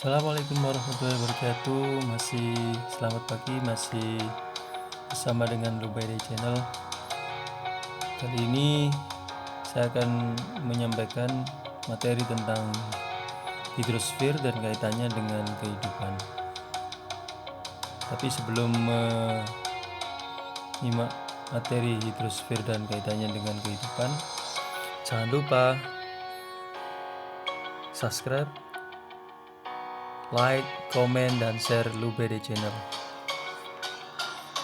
Assalamualaikum warahmatullahi wabarakatuh. Selamat pagi, masih bersama dengan Lubairi Channel. Kali ini saya akan menyampaikan materi tentang hidrosfer dan kaitannya dengan kehidupan. Tapi sebelum menyimak materi hidrosfer dan kaitannya dengan kehidupan, jangan lupa subscribe, like, komen, dan share Lubairi Channel.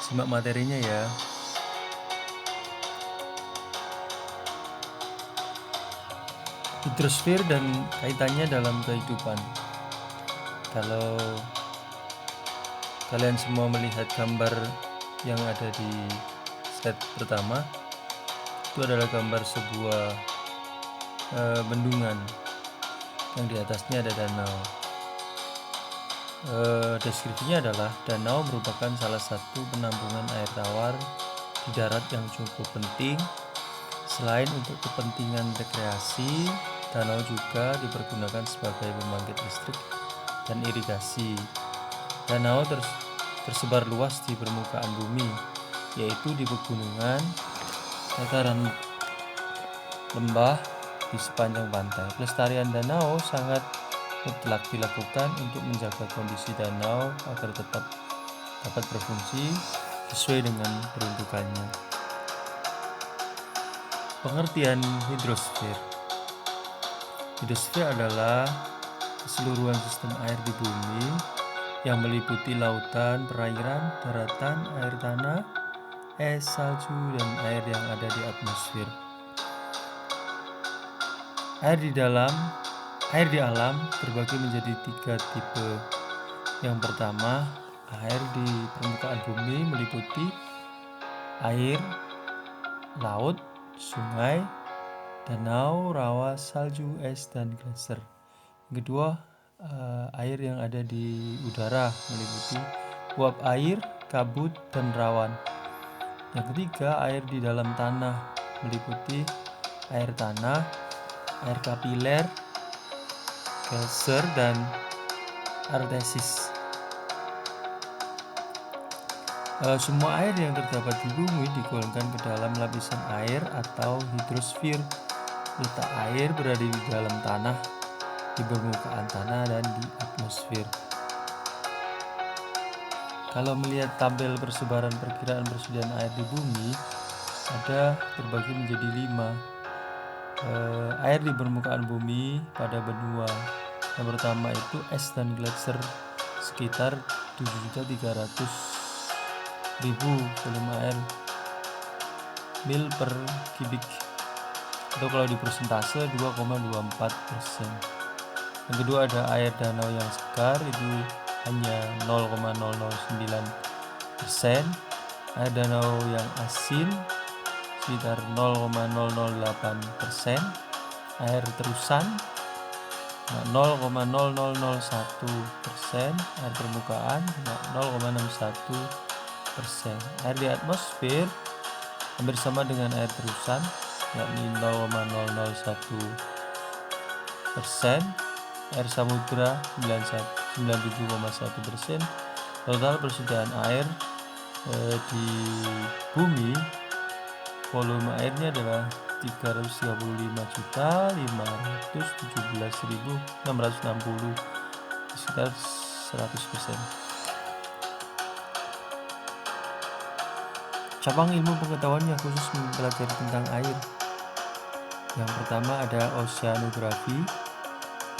Simak materinya ya. Hidrosfer dan kaitannya dalam kehidupan. Kalau kalian semua melihat gambar yang ada di slide pertama, itu adalah gambar sebuah bendungan yang di atasnya ada danau. Deskripsinya adalah danau merupakan salah satu penampungan air tawar di darat yang cukup penting. Selain untuk kepentingan rekreasi, danau juga dipergunakan sebagai pembangkit listrik dan irigasi. Danau tersebar luas di permukaan bumi, yaitu di pegunungan, dataran lembah di sepanjang pantai. Pelestarian danau sangat mutlak dilakukan untuk menjaga kondisi danau agar tetap dapat berfungsi sesuai dengan peruntukannya. Pengertian hidrosfer. Hidrosfer adalah keseluruhan sistem air di bumi yang meliputi lautan, perairan, daratan, air tanah, es, salju, dan air yang ada di atmosfer. Air di alam terbagi menjadi 3 tipe. Yang pertama, air di permukaan bumi meliputi air, laut, sungai, danau, rawa, salju, es, dan gletser. Yang kedua, air yang ada di udara meliputi uap air, kabut, dan rawan. Yang ketiga, air di dalam tanah meliputi air tanah, air kapiler, geyser, dan artesis. Semua air yang terdapat di bumi digolongkan ke dalam lapisan air atau hidrosfer. Letak air berada di dalam tanah, di permukaan tanah, dan di atmosfer. Kalau melihat tabel persebaran perkiraan persediaan air di bumi, ada terbagi menjadi 5. Air di permukaan bumi pada benua. Yang pertama itu es dan gletser sekitar 7.300.000 volume air mil per kubik, atau kalau di persentase 2,24%. Yang kedua ada air danau yang segar, itu hanya 0,009%. Air danau yang asin sekitar 0,008%. Air terusan 0,0001%. Air permukaan 0,61%. Air di atmosfer hampir sama dengan air terusan, yakni 0,001%. Air samudra 97,1%. Total persediaan air di bumi, volume airnya adalah 335.517.660, sekitar 100%. Cabang ilmu pengetahuan yang khusus mempelajari tentang air. Yang pertama ada oceanografi,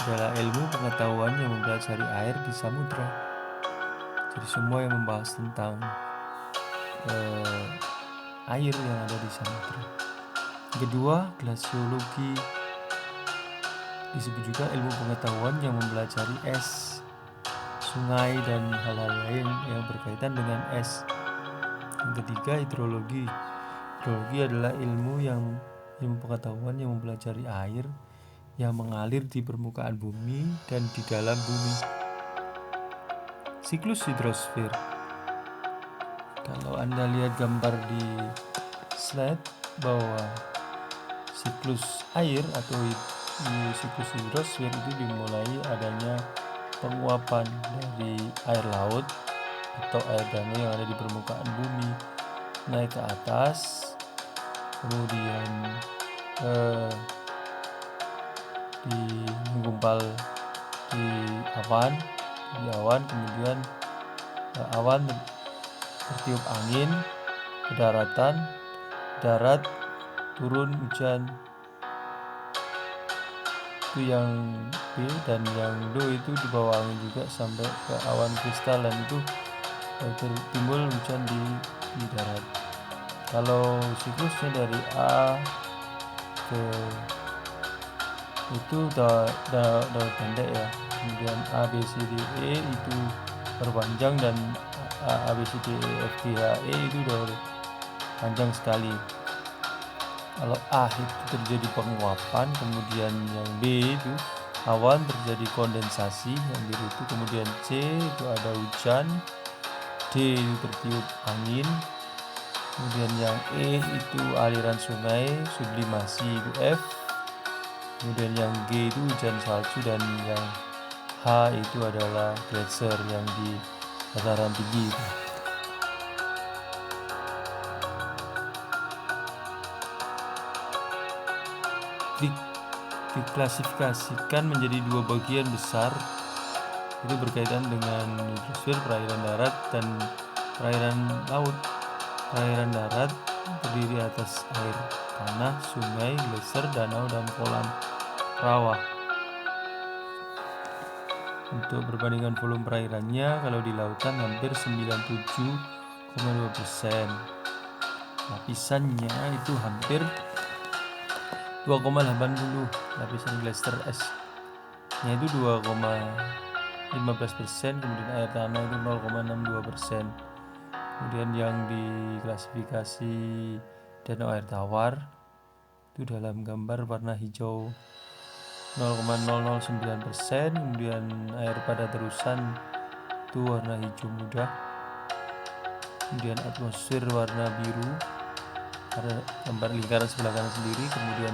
adalah ilmu pengetahuan yang mempelajari air di samudra. Jadi semua yang membahas tentang air yang ada di samudra. Kedua, glasiologi, disebut juga ilmu pengetahuan yang mempelajari es, sungai, dan hal-hal lain yang berkaitan dengan es. Yang ketiga, hidrologi. Hidrologi adalah ilmu pengetahuan yang mempelajari air yang mengalir di permukaan bumi dan di dalam bumi. Siklus hidrosfer. Kalau Anda lihat gambar di slide bahwa siklus air atau siklus hidrosfer itu dimulai adanya penguapan dari air laut atau air danau yang ada di permukaan bumi naik ke atas, kemudian menggumpal di awan, kemudian awan tertiup angin ke daratan, darat turun hujan. Itu yang B, dan yang Do itu di bawah angin juga sampai ke awan kristal, dan itu timbul hujan di darat. Kalau siklusnya dari A ke itu udah pendek ya, kemudian A B C D E itu berpanjang, dan A B C D E F G H E itu udah panjang sekali. Kalau A itu terjadi penguapan, kemudian yang B itu awan terjadi kondensasi yang biru itu, kemudian C itu ada hujan, D itu tertiup angin, kemudian yang E itu aliran sungai sublimasi itu F, kemudian yang G itu hujan salju, dan yang H itu adalah gletser yang di dataran tinggi itu. Diklasifikasikan menjadi dua bagian besar, itu berkaitan dengan hidrosfer, perairan darat dan perairan laut. Perairan darat terdiri atas air tanah, sungai, gletser, danau, dan kolam rawa. Untuk perbandingan volume perairannya, kalau di lautan hampir 97,2%. Lapisannya itu hampir 2,80, lapisan gletser esnya itu 2,15%, kemudian air tanah itu 0,62%. Kemudian yang diklasifikasi danau air tawar itu dalam gambar warna hijau 0,009%, kemudian air pada terusan itu warna hijau muda, kemudian atmosfer warna biru ada gambar lingkaran sebelah kanan sendiri, kemudian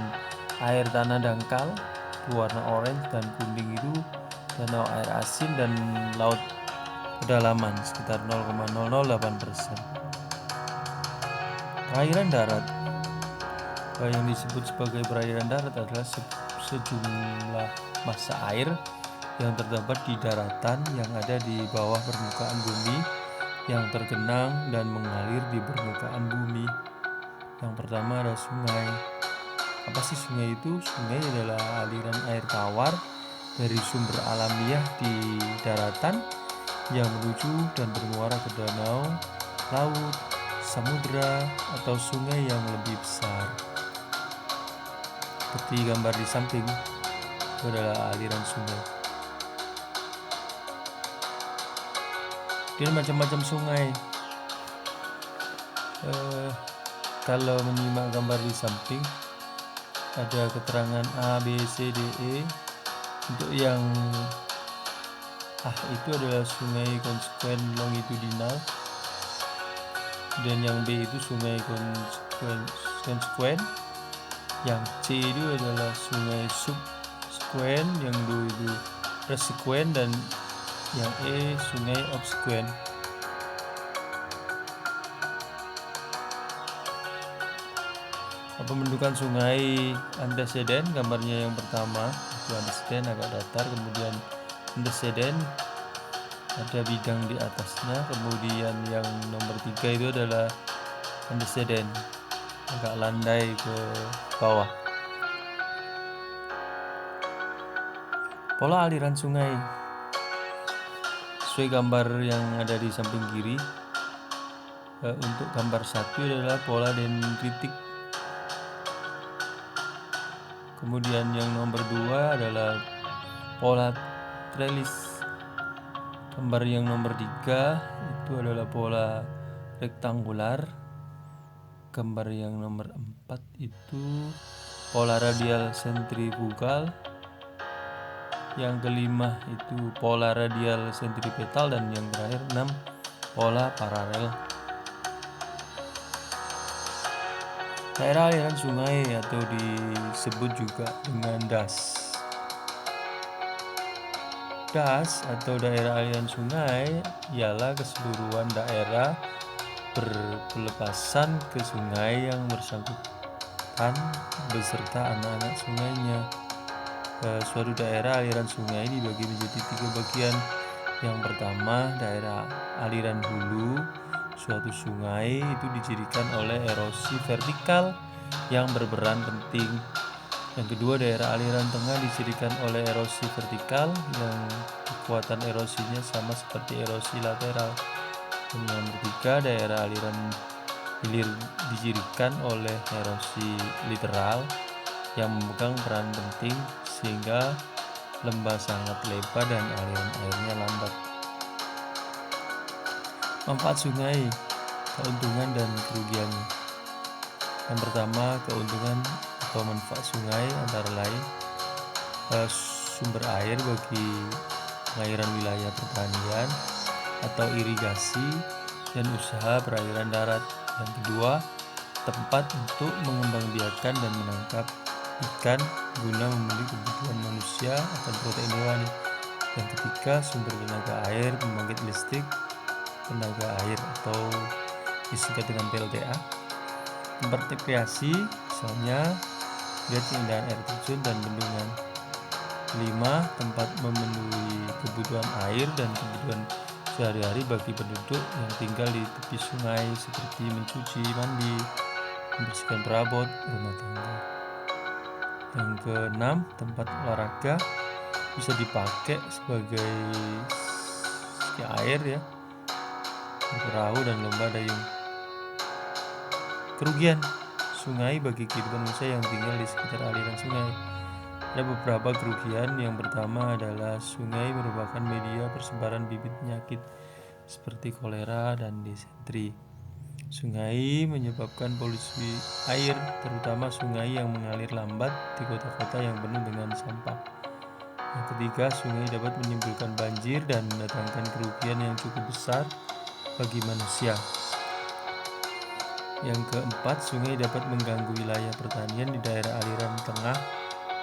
air tanah dangkal itu warna orange, dan kuning itu danau air asin dan laut kedalaman sekitar 0,008%. Perairan darat yang disebut sebagai perairan darat adalah sejumlah massa air yang terdapat di daratan yang ada di bawah permukaan bumi yang tergenang dan mengalir di permukaan bumi. Yang pertama ada sungai. Apa sih sungai itu? Sungai adalah aliran air tawar dari sumber alamiah di daratan yang menuju dan bermuara ke danau, laut, samudera, atau sungai yang lebih besar. Seperti gambar di samping, itu adalah aliran sungai. Dan macam-macam sungai. Kalau menyimak gambar di samping, ada keterangan A, B, C, D, E. Untuk yang A itu adalah sungai konsekuen longitudinal, dan yang B itu sungai konsekuen, yang C itu adalah sungai subsekuen, yang D itu resekuen, dan yang E sungai obsekuen. Pembentukan sungai anteseden, gambarnya yang pertama itu anteseden agak datar, kemudian anteseden ada bidang di atasnya, kemudian yang nomor 3 itu adalah anteseden agak landai ke bawah. Pola aliran sungai sesuai gambar yang ada di samping kiri. Untuk gambar 1 adalah pola dendritik. Kemudian yang nomor 2 adalah pola trellis. Gambar yang nomor 3 itu adalah pola rektangular. Gambar yang nomor 4 itu pola radial sentrifugal. Yang kelima itu pola radial sentripetal, dan yang terakhir 6 pola paralel. Daerah aliran sungai atau disebut juga dengan das. Das atau daerah aliran sungai ialah keseluruhan daerah berpelepasan ke sungai yang bersangkutan beserta anak-anak sungainya. Suatu daerah aliran sungai dibagi menjadi 3 bagian. Yang pertama, daerah aliran hulu suatu sungai itu dicirikan oleh erosi vertikal yang berperan penting. Yang kedua, daerah aliran tengah dicirikan oleh erosi vertikal yang kekuatan erosinya sama seperti erosi lateral. Dan yang ketiga, daerah aliran hilir dicirikan oleh erosi literal yang memegang peran penting sehingga lembah sangat lebar dan aliran airnya lambat. Manfaat sungai, keuntungan dan kerugiannya. Yang pertama, keuntungan atau manfaat sungai antara lain sumber air bagi pengairan wilayah pertanian atau irigasi dan usaha perairan darat. Yang kedua, tempat untuk mengembangbiakan dan menangkap ikan guna memenuhi kebutuhan manusia akan protein hewani. Yang ketiga, sumber tenaga air pembangkit listrik tenaga air atau disingkat dengan PLTA. Tempat rekreasi, misalnya lihat keindahan air terjun dan bendungan. 5. Tempat memenuhi kebutuhan air dan kebutuhan sehari-hari bagi penduduk yang tinggal di tepi sungai seperti mencuci, mandi, membersihkan perabot rumah tangga. Yang keenam, tempat olahraga bisa dipakai sebagai ski air ya, perahu dan lomba dayung. Kerugian sungai bagi kehidupan manusia yang tinggal di sekitar aliran sungai. Ada beberapa kerugian. Yang pertama adalah sungai merupakan media persebaran bibit penyakit seperti kolera dan disentri. Sungai menyebabkan polusi air, terutama sungai yang mengalir lambat di kota-kota yang penuh dengan sampah. Yang ketiga, sungai dapat menimbulkan banjir dan mendatangkan kerugian yang cukup besar bagi manusia. Yang keempat, sungai dapat mengganggu wilayah pertanian di daerah aliran tengah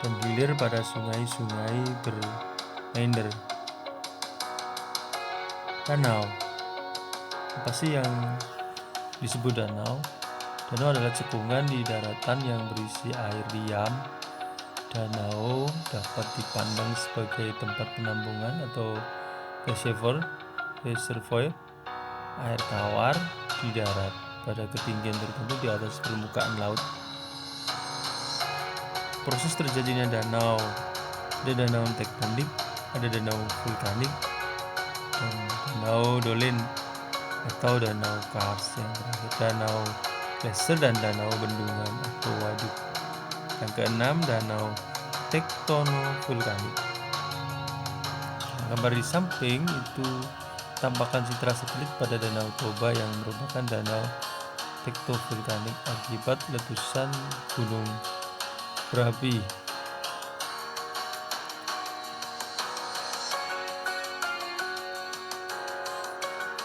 dan hilir pada sungai-sungai bermeander. Danau. Apa sih yang disebut danau? Danau adalah cekungan di daratan yang berisi air diam. Danau dapat dipandang sebagai tempat penampungan atau reservoir air tawar di darat pada ketinggian tertentu di atas permukaan laut. Proses terjadinya danau, ada danau tektonik, ada danau vulkanik, dan danau dolin atau danau kars, yang terakhir danau glaser dan danau bendungan atau waduk. Yang keenam, danau tektonovulkanik. Gambar di samping itu tampakkan citra satelit pada danau Toba yang merupakan danau tektovulkanik akibat letusan gunung berapi.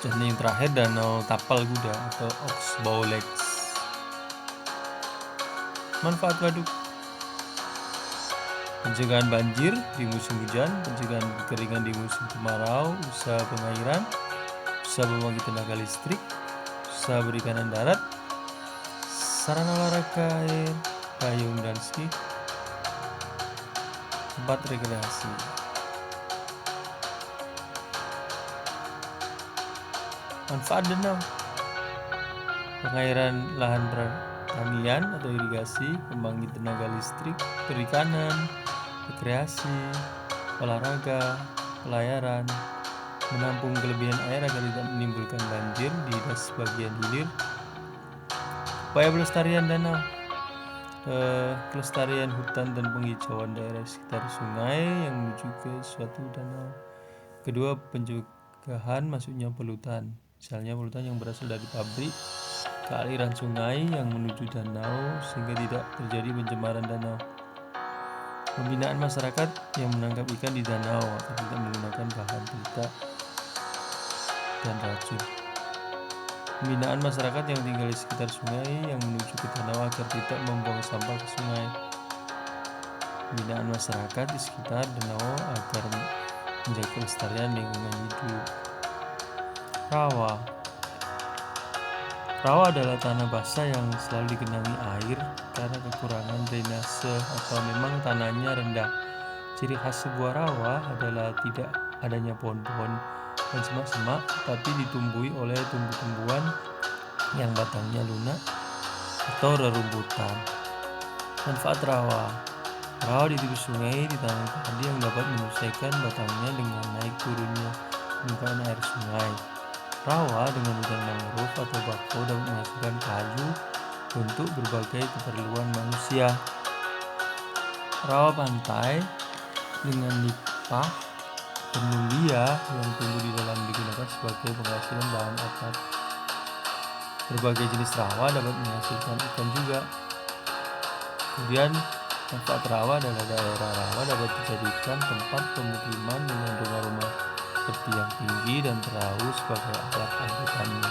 Dan yang terakhir danau Tapal Kuda atau Oxbow Lakes. Manfaat waduk: pencegahan banjir di musim hujan, pencegahan kekeringan di musim kemarau, usaha pengairan, usaha pembangkit tenaga listrik, usaha perikanan darat, sarana olahraga air, payung dan ski, tempat rekreasi. Manfaat danau: pengairan lahan pertanian atau irigasi, pembangkit tenaga listrik, perikanan, rekreasi, olahraga, pelayaran, menampung kelebihan air agar tidak menimbulkan banjir di sebagian hilir. Upaya pelestarian danau: kelestarian hutan dan penghijauan daerah sekitar sungai yang menuju ke suatu danau. Kedua, pencegahan masuknya polutan, misalnya polutan yang berasal dari pabrik ke aliran sungai yang menuju danau sehingga tidak terjadi pencemaran danau. Pembinaan masyarakat yang menangkap ikan di danau agar tidak menggunakan bahan peledak dan racun. Pembinaan masyarakat yang tinggal di sekitar sungai yang menuju ke danau agar tidak membuang sampah ke sungai. Pembinaan masyarakat di sekitar danau agar menjaga kelestarian lingkungan hidup. Rawa. Rawa adalah tanah basah yang selalu digenangi air karena kekurangan drainase atau memang tanahnya rendah. Ciri khas sebuah rawa adalah tidak adanya pohon-pohon dan semak-semak, tapi ditumbuhi oleh tumbuh-tumbuhan yang batangnya lunak atau rerumputan. Manfaat rawa. Rawa di tepi sungai ditanam padi yang dapat menyelesaikan batangnya dengan naik turunnya permukaan air sungai. Rawa dengan hutan mangrove atau bakau dapat menghasilkan kayu untuk berbagai keperluan manusia. Rawa pantai dengan nipah dan mulia yang tumbuh di dalam digunakan sebagai penghasilan bahan atap. Berbagai jenis rawa dapat menghasilkan ikan juga. Kemudian manfaat rawa adalah daerah rawa dapat dijadikan tempat pemukiman dengan rumah-rumah bertiang tinggi dan perahu sebagai alat angkutannya.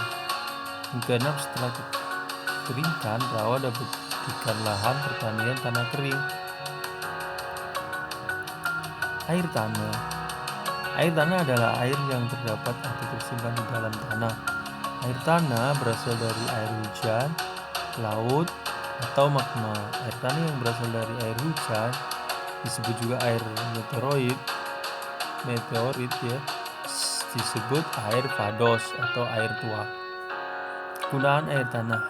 Yang keenam, setelah dikeringkan, rawa dapat dijadikan lahan pertanian tanah kering. Air tanah. Air tanah adalah air yang terdapat atau tersimpan di dalam tanah. Air tanah berasal dari air hujan, laut, atau magma. Air tanah yang berasal dari air hujan disebut juga air meteorit ya, disebut air vados atau air tua. Gunaan air tanah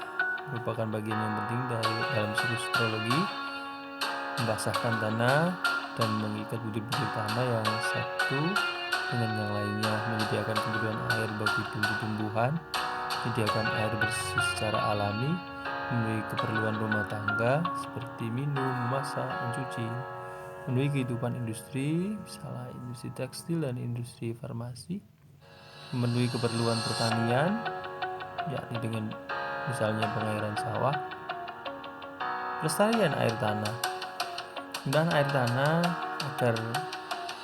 merupakan bagian yang penting dalam siklus hidrologi, membasahkan tanah dan mengikat butir-butir tanah yang satu dengan yang lainnya, menyediakan kebutuhan air bagi tumbuh-tumbuhan, menyediakan air bersih secara alami, memenuhi keperluan rumah tangga seperti minum, memasak, mencuci, memenuhi kehidupan industri, misalnya industri tekstil dan industri farmasi, memenuhi keperluan pertanian, yakni dengan misalnya pengairan sawah. Pelestarian air tanah. Penggunaan air tanah agar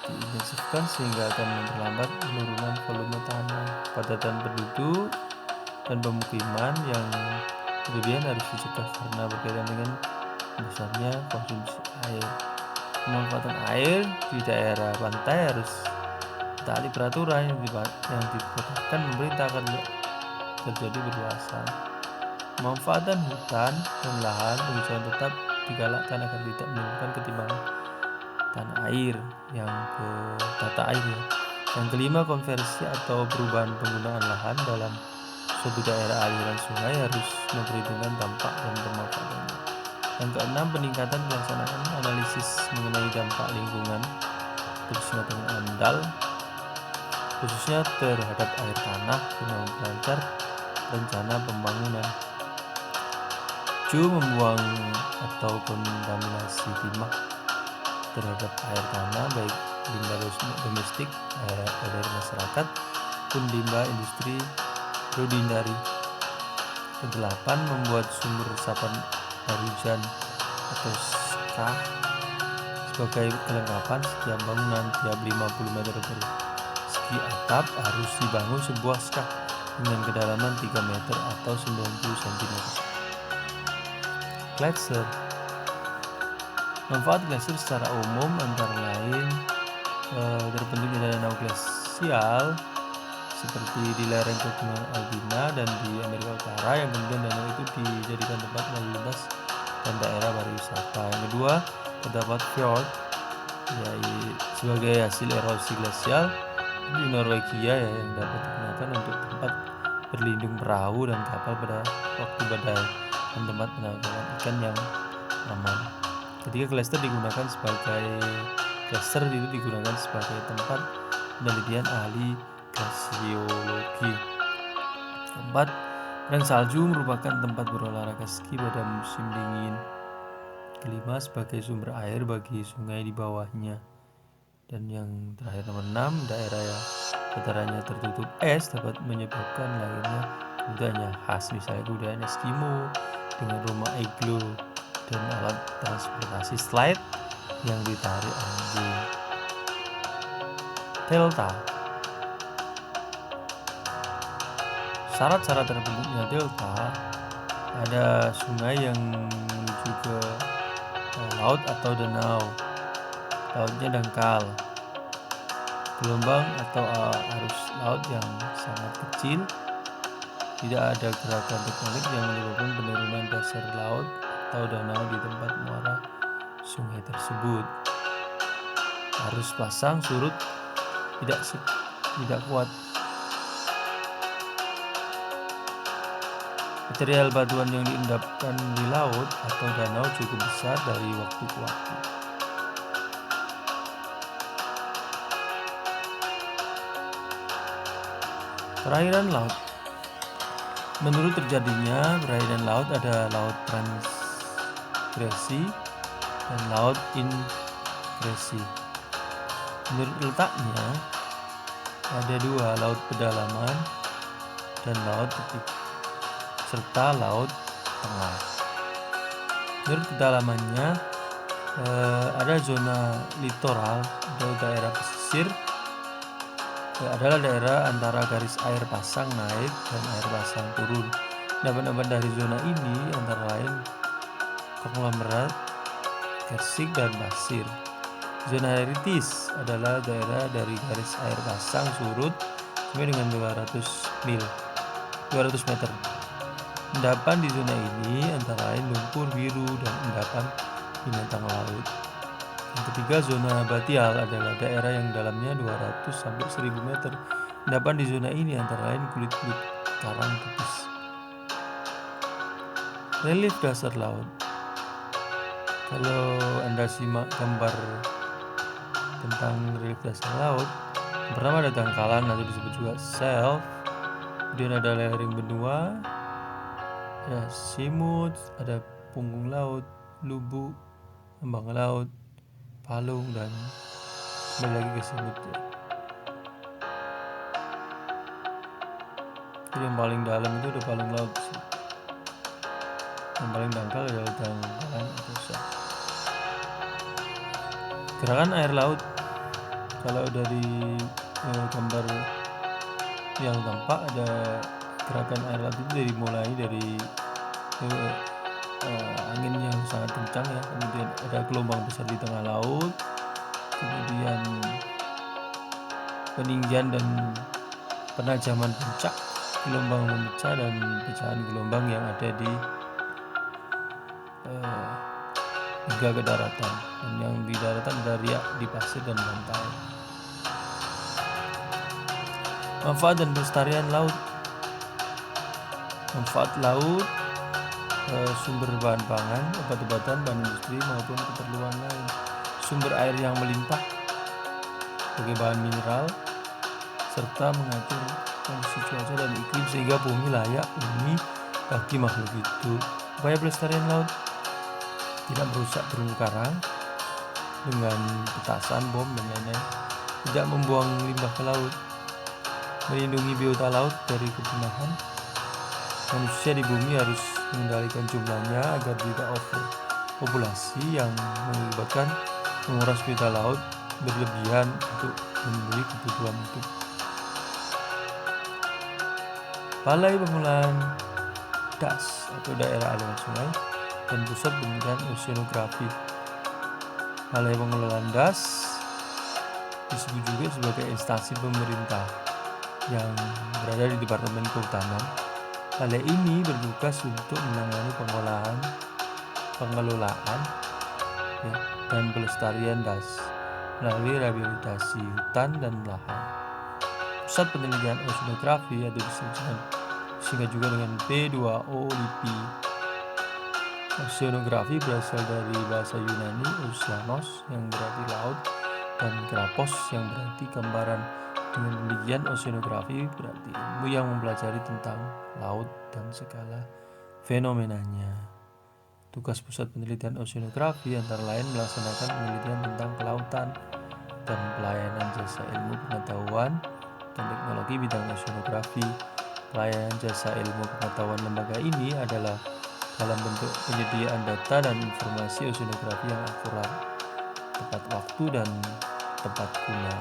diintensifkan sehingga akan memperlambat penurunan volume tanah. Padatan penduduk dan pemukiman yang berlebihan harus dicegah karena berkaitan dengan besarnya konsumsi air. Pemanfaatan air di daerah pantai harus ditaati peraturan yang ditetapkan pemerintah agar terjadi berluasan. Pemanfaatan hutan dan lahan penghijauan tetap digalakkan agar tidak menimbulkan ketimbangan tanah air. Tata air ya. Yang kelima, konversi atau perubahan penggunaan lahan dalam suatu daerah aliran sungai harus memperhitungkan dampak dan pemanfaatannya. Yang keenam, peningkatan pelaksanaan analisis mengenai dampak lingkungan khususnya dengan AMDAL khususnya terhadap air tanah guna memperlancar rencana pembangunan. Membuang atau kontaminasi timah terhadap air tanah, baik limbah domestik dari masyarakat pun limbah industri, perlu dihindari. Kedelapan, membuat sumber resapan air hujan atau SKA sebagai kelengkapan setiap bangunan. Tiap 50 meter persegi atap harus dibangun sebuah SKA dengan kedalaman 3 meter atau 90 cm. Gletser. Manfaat gletser secara umum antara lain terbentuknya danau glasial seperti di lereng pegunungan Albina dan di Amerika Utara, yang kemudian danau itu dijadikan tempat lalu lintas dan daerah pariwisata. Yang kedua, terdapat fjord sebagai hasil erosi glasial di Norwegia yang dapat digunakan untuk tempat berlindung perahu dan kapal pada waktu badai dan tempat penangkapan ikan yang aman. Ketiga, glacier digunakan sebagai tempat penelitian ahli glasiologi. Keempat, padang salju merupakan tempat berolahraga ski pada musim dingin. Kelima, sebagai sumber air bagi sungai di bawahnya. Dan yang terakhir, nomor 6, daerah yang datarannya tertutup es dapat menyebabkan lahirnya budaya khas, misalnya kebudayaan Eskimo dengan rumah iglo dan alat transportasi slide yang ditarik anjing. Delta. Syarat-syarat terbentuknya delta, ada sungai yang menuju ke laut atau danau, lautnya dangkal, Gelombang atau arus laut yang sangat kecil, tidak ada gerakan tektonik yang menyebabkan penurunan dasar laut atau danau di tempat muara sungai tersebut. Arus pasang surut tidak kuat. Material batuan yang diendapkan di laut atau danau cukup besar dari waktu ke waktu. Perairan laut. Menurut terjadinya perairan laut ada laut transgresi dan laut ingresi. Menurut letaknya ada dua, laut pedalaman dan laut tepi, serta laut tengah. Menurut kedalamannya ada zona litoral atau daerah pesisir, adalah daerah antara garis air pasang naik dan air pasang turun. Endapan-endapan dari zona ini antara lain konglomerat, karstik, dan pasir. Zona heritis adalah daerah dari garis air pasang surut sampai dengan 200 meter. Endapan di zona ini antara lain lumpur biru dan endapan binatang laut. Yang ketiga, zona batial adalah daerah yang dalamnya 200 sampai 1000 meter. Endapan di zona ini antara lain kulit-kulit karang tipis. Relief dasar laut. Kalau Anda simak gambar tentang relief dasar laut, pertama ada dangkalan atau disebut juga shelf, kemudian ada layering benua, ada simut, ada punggung laut, lubuk, ambang laut, palung, dan kembali lagi ke simut ya. Jadi yang paling dalam itu ada palung laut sih. Yang paling dangkal adalah dangkalan atau shelf. Gerakan air laut. Kalau dari gambar yang tampak ada gerakan air laut itu mulai dari angin yang sangat kencang ya, kemudian ada gelombang besar di tengah laut, kemudian peninggian dan penajaman puncak gelombang memecah dan pecahan gelombang yang ada di hingga ke daratan, dan yang di daratan ada riak di pasir dan pantai. Manfaat dan pelestarian laut. Manfaat laut, sumber bahan pangan, obat-obatan, bahan industri maupun keperluan lain. Sumber air yang melimpah sebagai bahan mineral, serta mengatur kondisi cuaca dan iklim sehingga bumi layak huni bagi makhluk hidup. Upaya pelestarian laut: tidak merusak terumbu karang dengan petasan, bom, dan lain-lain. Tidak membuang limbah ke laut. Melindungi biota laut dari kepunahan. Manusia di bumi harus mengendalikan jumlahnya agar tidak overpopulasi yang mengakibatkan menguras biota laut berlebihan untuk memenuhi kebutuhan hidup. Balai Pengelolaan DAS atau Daerah Aliran Sungai dan Pusat Penelitian Oceanografi. Balai Pengelolaan DAS disebut juga sebagai instansi pemerintah yang berada di Departemen Kehutanan. Balai ini bertugas untuk menangani pengelolaan dan pelestarian DAS melalui rehabilitasi hutan dan lahan. Pusat Penelitian Oceanografi atau disingkat juga dengan P2O LIPI. Oceanografi berasal dari bahasa Yunani oceanos yang berarti laut dan grapos yang berarti gambaran. Dengan demikian, oceanografi berarti ilmu yang mempelajari tentang laut dan segala fenomenanya. Tugas Pusat Penelitian Oceanografi antara lain melaksanakan penelitian tentang kelautan dan pelayanan jasa ilmu pengetahuan dan teknologi bidang oceanografi. Pelayanan jasa ilmu pengetahuan lembaga ini adalah dalam bentuk penyediaan data dan informasi oceanografi yang akurat, tepat waktu, dan tepat guna.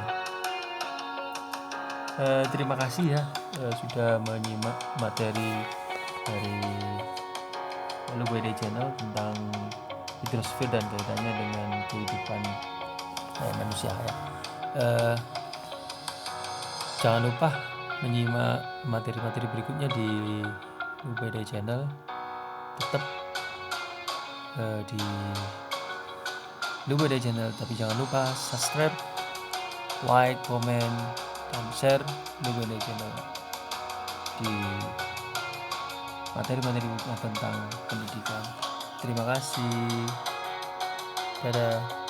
Terima kasih ya sudah menyimak materi dari LUBD Channel tentang hidrosfer dan kaitannya dengan kehidupan manusia ya. Jangan lupa menyimak materi-materi berikutnya di Lubeda Channel. Tetap di Lubeda Channel, tapi jangan lupa subscribe, like, komen, dan share Lubeda Channel di materi-materi tentang pendidikan. Terima kasih. Dadah.